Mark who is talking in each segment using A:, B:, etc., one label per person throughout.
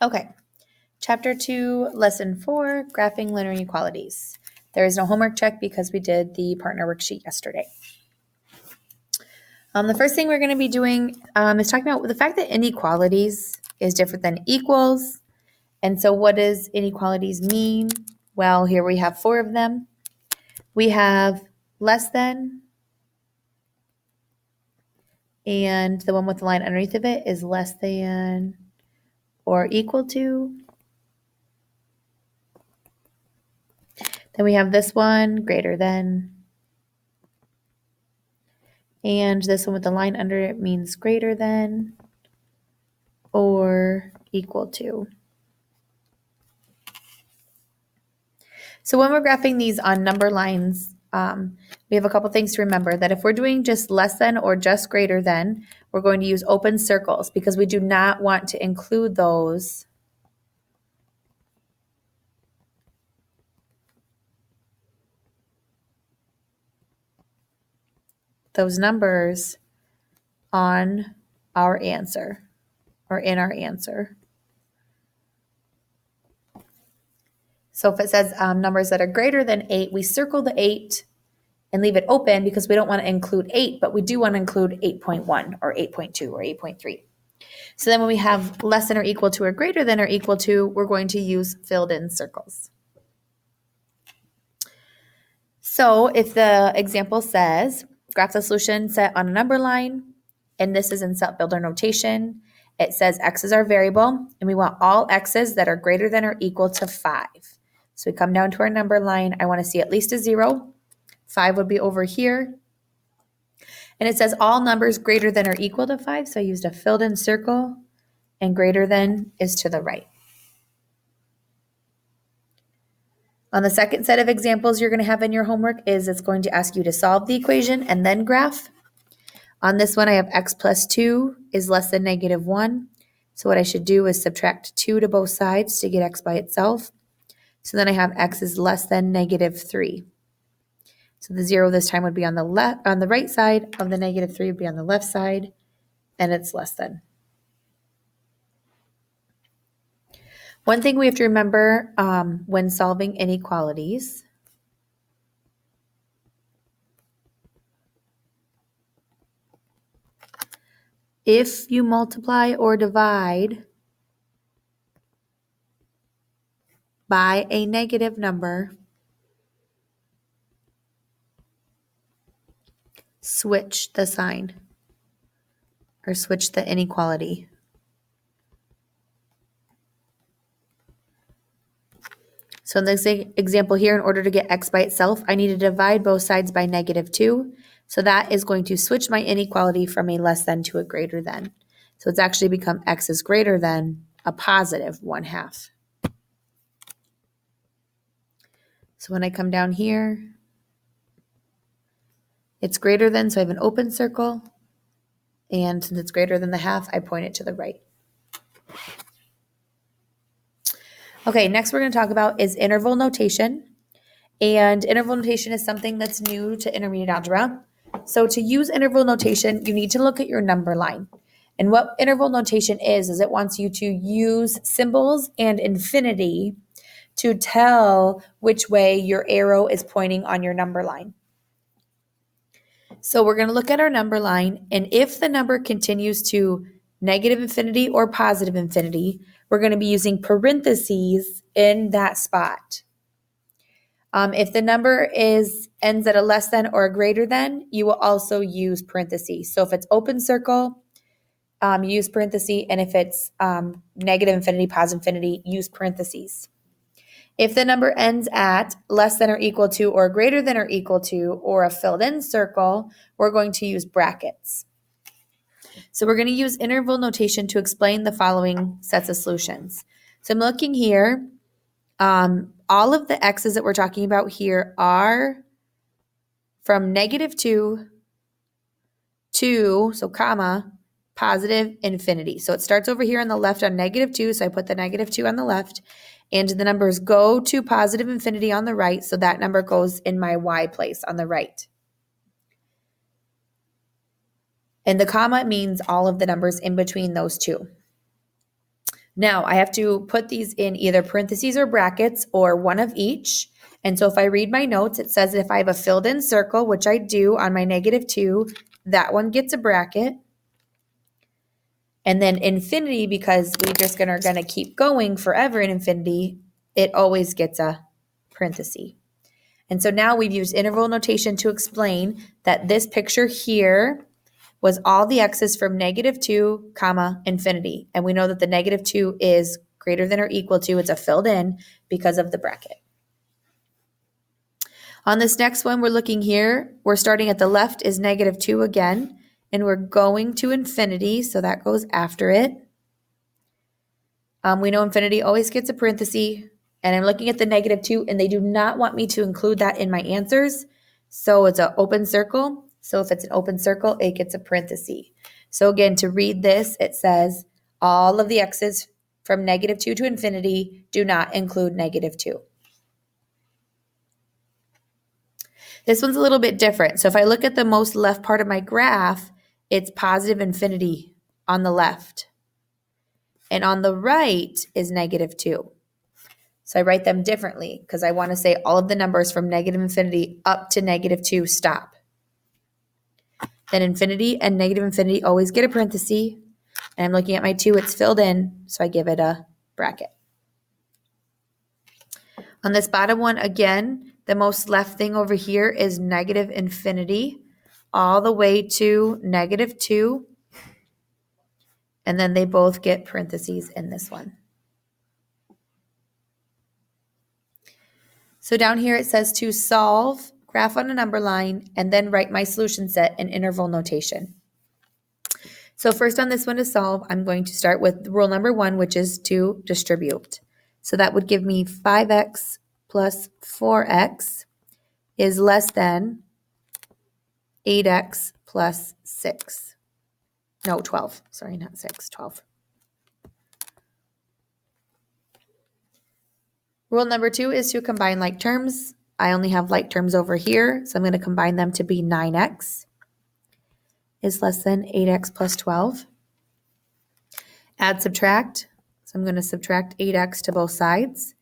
A: Okay, Chapter 2, Lesson 4, Graphing Linear Inequalities. There is no homework check because we did the partner worksheet yesterday. The first thing we're going to be doing is talking about the fact that inequalities is different than equals. And so what does inequalities mean? Well, here we have 4 of them. We have less than, and the one with the line underneath of it is less than or equal to. Then we have this one, greater than. And this one with the line under it means greater than or equal to. So when we're graphing these on number lines, we have a couple things to remember, that if we're doing just less than or just greater than, we're going to use open circles because we do not want to include those numbers on our answer or in our answer. So if it says numbers that are greater than 8, we circle the 8 and leave it open because we don't want to include 8, but we do want to include 8.1 or 8.2 or 8.3. So then when we have less than or equal to or greater than or equal to, we're going to use filled in circles. So if the example says, graph the solution set on a number line, and this is in set builder notation, it says x is our variable, and we want all x's that are greater than or equal to 5. So we come down to our number line. I want to see at least a 0. 5 would be over here. And it says all numbers greater than or equal to 5, so I used a filled in circle, and greater than is to the right. On the second set of examples you're going to have in your homework is it's going to ask you to solve the equation and then graph. On this one, I have x plus 2 is less than negative 1. So what I should do is subtract 2 to both sides to get x by itself. So then I have x is less than negative 3. So the 0 this time would be on the left, on the right side of the negative 3 would be on the left side, and it's less than. One thing we have to remember when solving inequalities if you multiply or divide by a negative number, switch the sign or switch the inequality. So in this example here, in order to get x by itself, I need to divide both sides by negative 2. So that is going to switch my inequality from a less than to a greater than. So it's actually become x is greater than a positive 1/2. So when I come down here, it's greater than, so I have an open circle. And since it's greater than the half, I point it to the right. Okay, next we're going to talk about is interval notation. And interval notation is something that's new to intermediate algebra. So to use interval notation, you need to look at your number line. And what interval notation is it wants you to use symbols and infinity to tell which way your arrow is pointing on your number line. So we're going to look at our number line, and if the number continues to negative infinity or positive infinity, we're going to be using parentheses in that spot. If the number ends at a less than or a greater than, you will also use parentheses. So if it's open circle, use parentheses, and if it's negative infinity, positive infinity, use parentheses. If the number ends at less than or equal to or greater than or equal to or a filled in circle, we're going to use brackets. So we're going to use interval notation to explain the following sets of solutions. So I'm looking here. All of the x's that we're talking about here are from negative 2 to, so comma, positive infinity. So it starts over here on the left on negative 2, so I put the negative 2 on the left, and the numbers go to positive infinity on the right, so that number goes in my y place on the right. And the comma means all of the numbers in between those two. Now I have to put these in either parentheses or brackets or one of each. And so if I read my notes, it says if I have a filled in circle, which I do on my -2, that one gets a bracket. And then infinity, because we just are going to keep going forever in infinity, it always gets a parenthesis. And so now we've used interval notation to explain that this picture here was all the x's from -2, comma, infinity. And we know that the -2 is greater than or equal to, it's a filled in because of the bracket. On this next one, we're looking here, we're starting at the left is -2 again, and we're going to infinity, so that goes after it. We know infinity always gets a parenthesis, and I'm looking at the -2, and they do not want me to include that in my answers, so it's an open circle. So if it's an open circle, it gets a parenthesis. So again, to read this, it says all of the x's from -2 to infinity do not include -2. This one's a little bit different. So if I look at the most left part of my graph, it's positive infinity on the left. And on the right is -2. So I write them differently because I want to say all of the numbers from negative infinity up to -2 stop. Then infinity and negative infinity always get a parenthesis. And I'm looking at my 2, it's filled in, so I give it a bracket. On this bottom one, again, the most left thing over here is negative infinity all the way to -2. And then they both get parentheses in this one. So down here it says to solve, graph on a number line, and then write my solution set in interval notation. So first on this one to solve, I'm going to start with rule number 1, which is to distribute. So that would give me 5x plus 4x is less than 8x plus 6. No, 12. Sorry, not 6, 12. Rule number 2 is to combine like terms. I only have like terms over here, so I'm going to combine them to be 9x is less than 8x plus 12. Add, subtract. So I'm going to subtract 8x to both sides.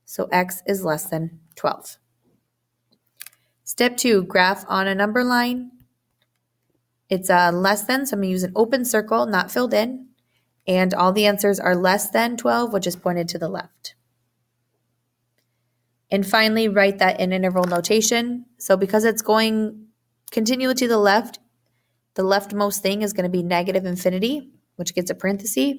A: So x is less than 12. Step 2, graph on a number line. It's less than, so I'm going to use an open circle, not filled in. And all the answers are less than 12, which is pointed to the left. And finally, write that in interval notation. So because it's going continually to the leftmost thing is going to be negative infinity, which gets a parenthesis.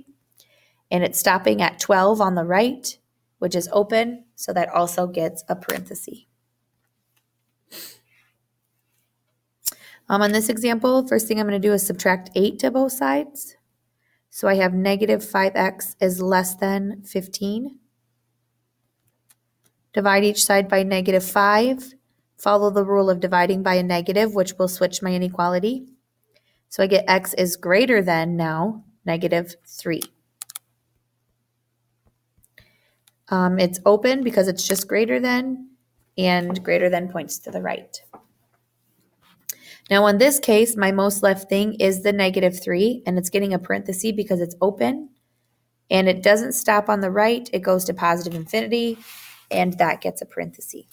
A: And it's stopping at 12 on the right, which is open, so that also gets a parenthesis. On this example, first thing I'm going to do is subtract 8 to both sides. So I have negative 5x is less than 15. Divide each side by -5. Follow the rule of dividing by a negative, which will switch my inequality. So I get x is greater than now -3. It's open because it's just greater than, and greater than points to the right. Now in this case, my most left thing is the -3, and it's getting a parenthesis because it's open, and it doesn't stop on the right. It goes to positive infinity, and that gets a parenthesis.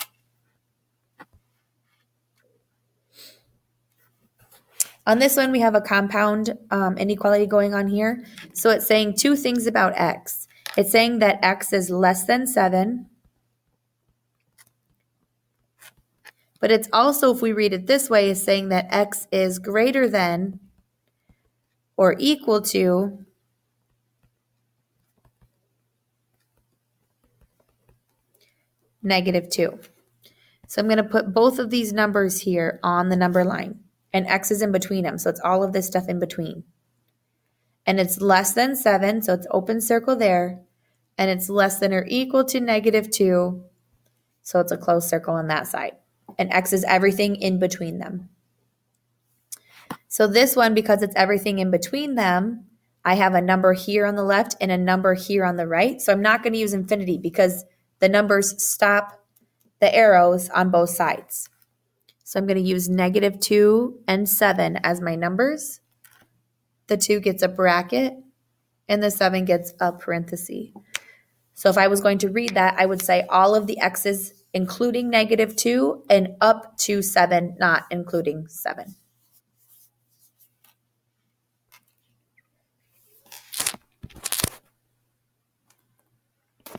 A: On this one, we have a compound inequality going on here. So it's saying two things about x. It's saying that x is less than 7. But it's also, if we read it this way, is saying that x is greater than or equal to -2. So I'm going to put both of these numbers here on the number line. And x is in between them, so it's all of this stuff in between. And it's less than 7, so it's open circle there. And it's less than or equal to -2, so it's a closed circle on that side. And x is everything in between them. So this one, because it's everything in between them, I have a number here on the left and a number here on the right. So I'm not going to use infinity because the numbers stop the arrows on both sides. So I'm going to use -2 and 7 as my numbers. The 2 gets a bracket, and the 7 gets a parenthesis. So if I was going to read that, I would say all of the x's including -2 and up to 7, not including 7.